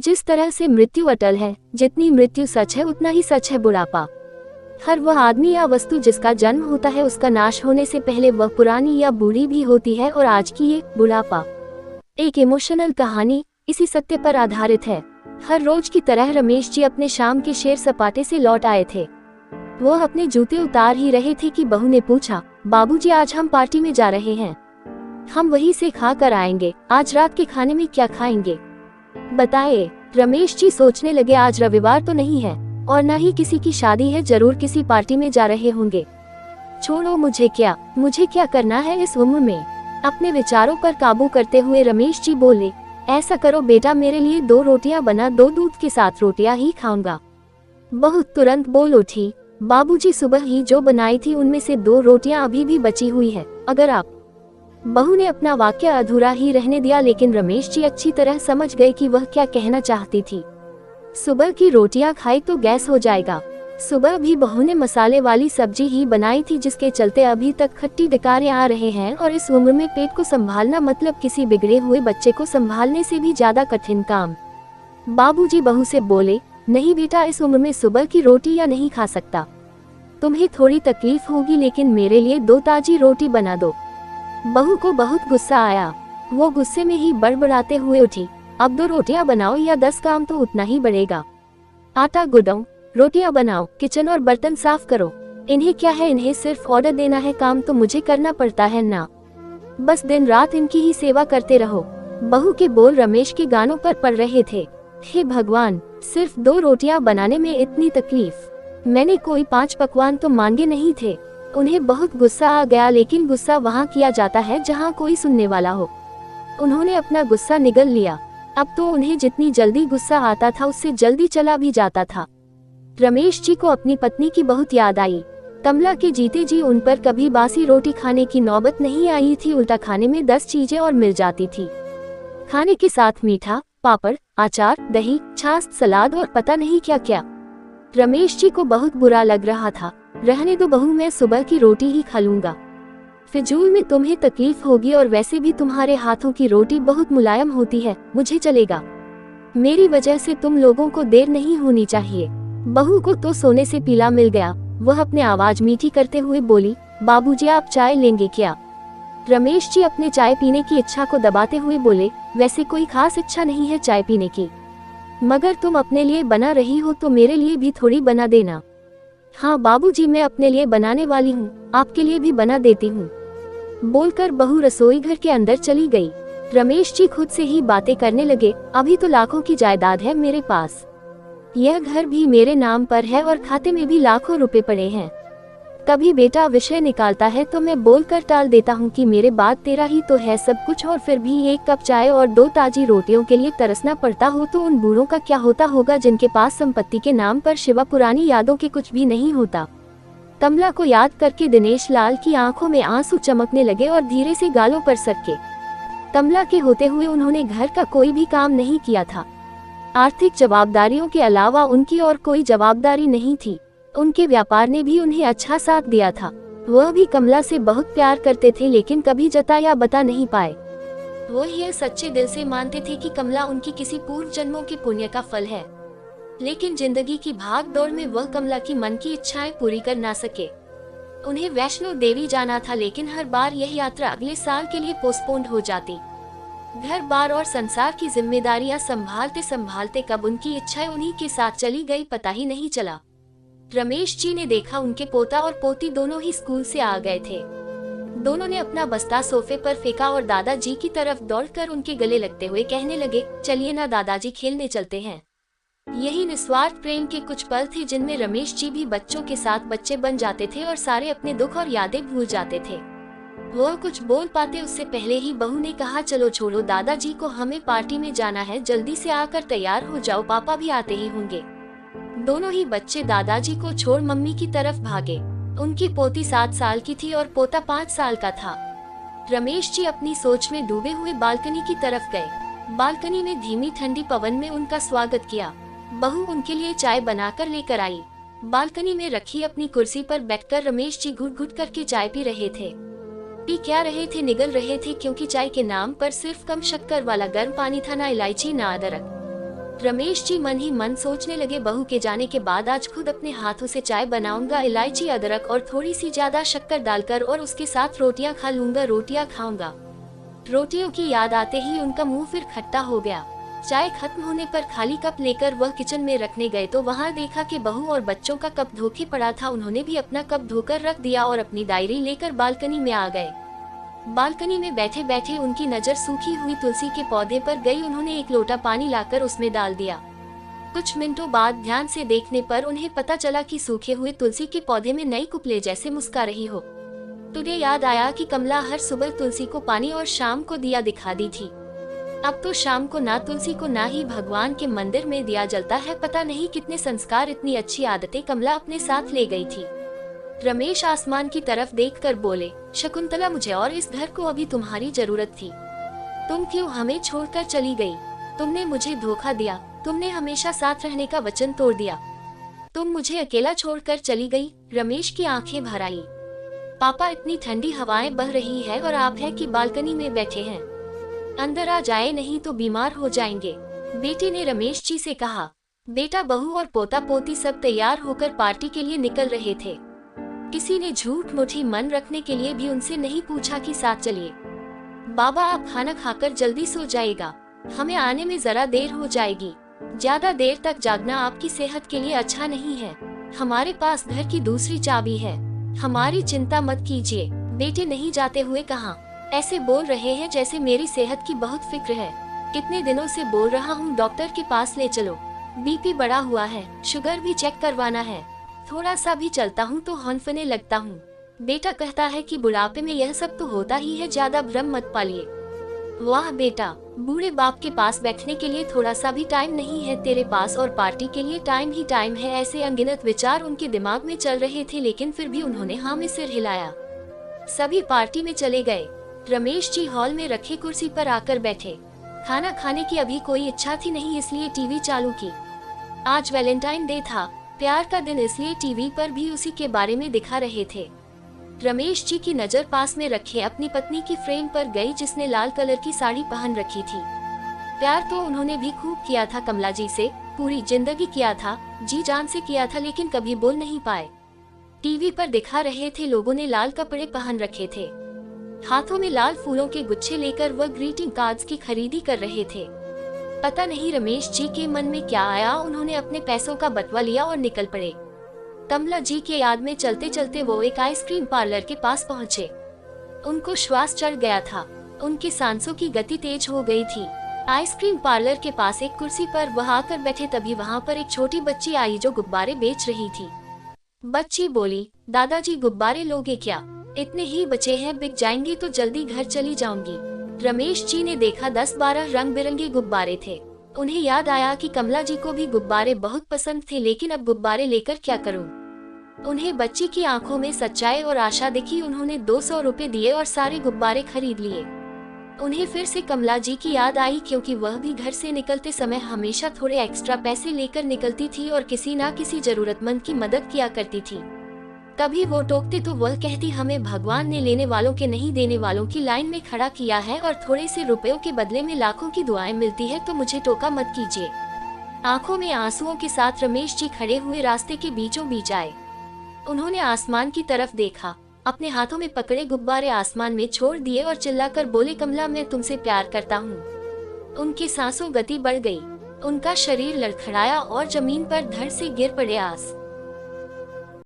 जिस तरह से मृत्यु अटल है, जितनी मृत्यु सच है उतना ही सच है बुढ़ापा। हर वह आदमी या वस्तु जिसका जन्म होता है उसका नाश होने से पहले वह पुरानी या बूढ़ी भी होती है, और आज की ये बुढ़ापा एक इमोशनल कहानी इसी सत्य पर आधारित है। हर रोज की तरह रमेश जी अपने शाम के सैर सपाटे से लौट आए थे। वो अपने जूते उतार ही रहे थे कि बहू ने पूछा, बाबूजी आज हम पार्टी में जा रहे हैं, हम वहीं से खा कर आएंगे, आज रात के खाने में क्या खाएंगे बताए। रमेश जी सोचने लगे, आज रविवार तो नहीं है और न ही किसी की शादी है, जरूर किसी पार्टी में जा रहे होंगे। छोड़ो, मुझे क्या करना है इस उम्र में। अपने विचारों पर काबू करते हुए रमेश जी बोले, ऐसा करो बेटा, मेरे लिए 2 रोटियां बना दो, दूध के साथ रोटियां ही खाऊंगा। बहू तुरंत बोल उठी, बाबूजी सुबह ही जो बनाई थी उनमें से 2 रोटियां अभी भी बची हुई है, अगर आप। बहू ने अपना वाक्य अधूरा ही रहने दिया, लेकिन रमेश जी अच्छी तरह समझ गए कि वह क्या कहना चाहती थी। सुबह की रोटियां खाई तो गैस हो जाएगा। सुबह भी बहू ने मसाले वाली सब्जी ही बनाई थी, जिसके चलते अभी तक खट्टी डकारे आ रहे हैं, और इस उम्र में पेट को संभालना मतलब किसी बिगड़े हुए बच्चे को संभालने से भी ज्यादा कठिन काम। बाबूजी बहू से बोले, नहीं बेटा, इस उम्र में सुबह की रोटी या नहीं खा सकता, तुम्हें थोड़ी तकलीफ होगी, लेकिन मेरे लिए 2 ताजी रोटी बना दो। बहू को बहुत गुस्सा आया। वो गुस्से में ही बड़बड़ाते हुए उठी, अब 2 रोटियां बनाओ या 10 काम तो उतना ही बढ़ेगा। आटा गुदो, रोटियां बनाओ, किचन और बर्तन साफ करो। इन्हें क्या है, इन्हें सिर्फ ऑर्डर देना है, काम तो मुझे करना पड़ता है ना। बस दिन रात इनकी ही सेवा करते रहो। बहू के बोल रमेश के गानों पर पड़ रहे थे। हे भगवान, सिर्फ 2 रोटियां बनाने में इतनी तकलीफ। मैंने कोई 5 पकवान तो मांगे नहीं थे। उन्हें बहुत गुस्सा आ गया, लेकिन गुस्सा वहाँ किया जाता है जहाँ कोई सुनने वाला हो। उन्होंने अपना गुस्सा निगल लिया। अब तो उन्हें जितनी जल्दी गुस्सा आता था उससे जल्दी चला भी जाता था। रमेश जी को अपनी पत्नी की बहुत याद आई। कमला के जीते जी उन पर कभी बासी रोटी खाने की नौबत नहीं आई थी, उल्टा खाने में 10 चीजें और मिल जाती थी। खाने के साथ मीठा, पापड़, अचार, दही, छाछ, सलाद और पता नहीं क्या क्या। रमेश जी को बहुत बुरा लग रहा था। रहने दो बहू, मैं सुबह की रोटी ही खा लूंगा। फिजूल में तुम्हें तकलीफ होगी, और वैसे भी तुम्हारे हाथों की रोटी बहुत मुलायम होती है, मुझे चलेगा। मेरी वजह से तुम लोगों को देर नहीं होनी चाहिए। बहू को तो सोने से पीला मिल गया। वह अपने आवाज मीठी करते हुए बोली, बाबूजी आप चाय लेंगे क्या? रमेश जी अपने चाय पीने की इच्छा को दबाते हुए बोले, वैसे कोई खास इच्छा नहीं है चाय पीने की, मगर तुम अपने लिए बना रही हो तो मेरे लिए भी थोड़ी बना देना। हाँ बाबूजी, मैं अपने लिए बनाने वाली हूँ, आपके लिए भी बना देती हूँ। बोलकर बहू रसोई घर के अंदर चली गई। रमेश जी खुद से ही बातें करने लगे, अभी तो लाखों की जायदाद है मेरे पास, यह घर भी मेरे नाम पर है और खाते में भी लाखों रुपए पड़े हैं। कभी बेटा विषय निकालता है तो मैं बोलकर टाल देता हूँ कि मेरे बाद तेरा ही तो है सब कुछ, और फिर भी 1 कप चाय और 2 ताजी रोटियों के लिए तरसना पड़ता हो तो उन बूढ़ों का क्या होता होगा जिनके पास संपत्ति के नाम पर शिवा पुरानी यादों के कुछ भी नहीं होता। कमला को याद करके दिनेश लाल की आंखों में आंसू चमकने लगे और धीरे से गालों पर सरके। कमला के होते हुए उन्होंने घर का कोई भी काम नहीं किया था। आर्थिक जवाबदारियों के अलावा उनकी और कोई जवाबदारी नहीं थी। उनके व्यापार ने भी उन्हें अच्छा साथ दिया था। वह भी कमला से बहुत प्यार करते थे, लेकिन कभी जता या बता नहीं पाए। वह यह सच्चे दिल से मानते थे कि कमला उनकी किसी पूर्व जन्मों के पुण्य का फल है, लेकिन जिंदगी की भाग दौड़ में वह कमला की मन की इच्छाएं पूरी कर ना सके। उन्हें वैष्णो देवी जाना था, लेकिन हर बार यह यात्रा अगले साल के लिए पोस्टपोन्ड हो जाती। घर बार और संसार की जिम्मेदारियां संभालते संभालते कब उनकी इच्छाएं उन्हीं के साथ चली गई पता ही नहीं चला। रमेश जी ने देखा उनके पोता और पोती दोनों ही स्कूल से आ गए थे। दोनों ने अपना बस्ता सोफे पर फेंका और दादाजी की तरफ दौड़कर उनके गले लगते हुए कहने लगे, चलिए ना दादाजी, खेलने चलते हैं। यही निस्वार्थ प्रेम के कुछ पल थे जिनमें रमेश जी भी बच्चों के साथ बच्चे बन जाते थे और सारे अपने दुख और यादें भूल जाते थे। वह कुछ बोल पाते उससे पहले ही बहू ने कहा, चलो छोड़ो दादाजी को, हमें पार्टी में जाना है, जल्दी से आकर तैयार हो जाओ, पापा भी आते ही होंगे। दोनों ही बच्चे दादाजी को छोड़ मम्मी की तरफ भागे। उनकी पोती 7 साल की थी और पोता 5 साल का था। रमेश जी अपनी सोच में डूबे हुए बालकनी की तरफ गए। बालकनी में धीमी ठंडी पवन में उनका स्वागत किया। बहू उनके लिए चाय बनाकर लेकर आई। बालकनी में रखी अपनी कुर्सी पर बैठकर रमेश जी घुट घुट करके चाय पी रहे थे। पी क्या रहे थे, निगल रहे थे, क्योंकि चाय के नाम पर सिर्फ कम शक्कर वाला गर्म पानी था, ना इलायची ना अदरक। रमेश जी मन ही मन सोचने लगे, बहू के जाने के बाद आज खुद अपने हाथों से चाय बनाऊंगा, इलायची, अदरक और थोड़ी सी ज्यादा शक्कर डालकर, और उसके साथ रोटियां खा लूंगा, रोटियां खाऊंगा। रोटियों की याद आते ही उनका मुंह फिर खट्टा हो गया। चाय खत्म होने पर खाली कप लेकर वह किचन में रखने गए तो वहां देखा कि बहू और बच्चों का कप धोके पड़ा था। उन्होंने भी अपना कप धोकर रख दिया और अपनी डायरी लेकर बालकनी में आ गए। बालकनी में बैठे बैठे उनकी नजर सूखी हुई तुलसी के पौधे पर गई। उन्होंने एक लोटा पानी लाकर उसमें डाल दिया। कुछ मिनटों बाद ध्यान से देखने पर उन्हें पता चला कि सूखे हुए तुलसी के पौधे में नई कुपले जैसे मुस्का रही हो। तुझे याद आया कि कमला हर सुबह तुलसी को पानी और शाम को दिया दिखाती थी। अब तो शाम को ना तुलसी को ना ही भगवान के मंदिर में दिया जलता है। पता नहीं कितने संस्कार, इतनी अच्छी आदतें कमला अपने साथ ले गई थी। रमेश आसमान की तरफ देखकर बोले, शकुंतला, मुझे और इस घर को अभी तुम्हारी जरूरत थी। तुम क्यों हमें छोड़कर चली गई? तुमने मुझे धोखा दिया। तुमने हमेशा साथ रहने का वचन तोड़ दिया। तुम मुझे अकेला छोड़कर चली गई। रमेश की आंखें भर आई। पापा, इतनी ठंडी हवाएं बह रही है और आप है कि बालकनी में बैठे हैं। अंदर आ जाए, नहीं तो बीमार हो जाएंगे। बेटी ने रमेश जी से कहा। बेटा, बहू और पोता पोती सब तैयार होकर पार्टी के लिए निकल रहे थे। किसी ने झूठ मुठी मन रखने के लिए भी उनसे नहीं पूछा कि साथ चलिए। बाबा, आप खाना खाकर जल्दी सो जाएगा, हमें आने में जरा देर हो जाएगी। ज्यादा देर तक जागना आपकी सेहत के लिए अच्छा नहीं है। हमारे पास घर की दूसरी चाबी है, हमारी चिंता मत कीजिए। बेटे नहीं जाते हुए कहा, ऐसे बोल रहे हैं जैसे मेरी सेहत की बहुत फिक्र है। कितने दिनों से बोल रहा हूँ, डॉक्टर के पास ले चलो। बीपी बढ़ा हुआ है, शुगर भी चेक करवाना है। थोड़ा सा भी चलता हूँ तो हौंफने लगता हूँ। बेटा कहता है कि बुढ़ापे में यह सब तो होता ही है, ज्यादा भ्रम मत पालिए। वाह बेटा, बूढ़े बाप के पास बैठने के लिए थोड़ा सा भी टाइम नहीं है तेरे पास, और पार्टी के लिए टाइम ही टाइम है। ऐसे अनगिनत विचार उनके दिमाग में चल रहे थे, लेकिन फिर भी उन्होंने हाँ में सिर हिलाया। सभी पार्टी में चले गए। रमेश जी हॉल में रखी कुर्सी पर आकर बैठे। खाना खाने की अभी कोई इच्छा थी नहीं, इसलिए टीवी चालू की। आज वैलेंटाइन डे था, प्यार का दिन, इसलिए टीवी पर भी उसी के बारे में दिखा रहे थे। रमेश जी की नजर पास में रखे अपनी पत्नी की फ्रेम पर गई, जिसने लाल कलर की साड़ी पहन रखी थी। प्यार तो उन्होंने भी खूब किया था कमला जी से, पूरी जिंदगी किया था, जी जान से किया था, लेकिन कभी बोल नहीं पाए। टीवी पर दिखा रहे थे, लोगों ने लाल कपड़े पहन रखे थे। हाथों में लाल फूलों के गुच्छे लेकर वह ग्रीटिंग कार्ड्स की खरीदी कर रहे थे। पता नहीं रमेश जी के मन में क्या आया, उन्होंने अपने पैसों का बटवा लिया और निकल पड़े। कमला जी के याद में चलते चलते वो एक आइसक्रीम पार्लर के पास पहुँचे। उनको श्वास चढ़ गया था, उनकी सांसों की गति तेज हो गई थी। आइसक्रीम पार्लर के पास एक कुर्सी पर वह आकर बैठे, तभी वहाँ पर एक छोटी बच्ची आई जो गुब्बारे बेच रही थी। बच्ची बोली, दादाजी गुब्बारे लोगे क्या? इतने ही बचे हैं, बिक जाएंगे तो जल्दी घर चली जाऊंगी। रमेश जी ने देखा 10-12 रंग बिरंगे गुब्बारे थे। उन्हें याद आया कि कमला जी को भी गुब्बारे बहुत पसंद थे, लेकिन अब गुब्बारे लेकर क्या करूं? उन्हें बच्ची की आंखों में सच्चाई और आशा दिखी। उन्होंने 200 रुपए दिए और सारे गुब्बारे खरीद लिए। उन्हें फिर से कमला जी की याद आई, क्योंकि वह भी घर से निकलते समय हमेशा थोड़े एक्स्ट्रा पैसे लेकर निकलती थी और किसी ना किसी जरूरतमंद की मदद किया करती थी। कभी वो टोकते तो वह कहती, हमें भगवान ने लेने वालों के नहीं देने वालों की लाइन में खड़ा किया है, और थोड़े से रुपयों के बदले में लाखों की दुआएं मिलती है, तो मुझे टोका मत कीजिए। आंखों में आंसुओं के साथ रमेश जी खड़े हुए रास्ते के बीचों बीच आए। उन्होंने आसमान की तरफ देखा, अपने हाथों में पकड़े गुब्बारे आसमान में छोड़ दिए और चिल्लाकर बोले, कमला, मैं तुमसे प्यार करता हूँ। उनकी सांसों गति बढ़ गई, उनका शरीर लड़खड़ाया और जमीन पर धड़ से गिर पड़े। आस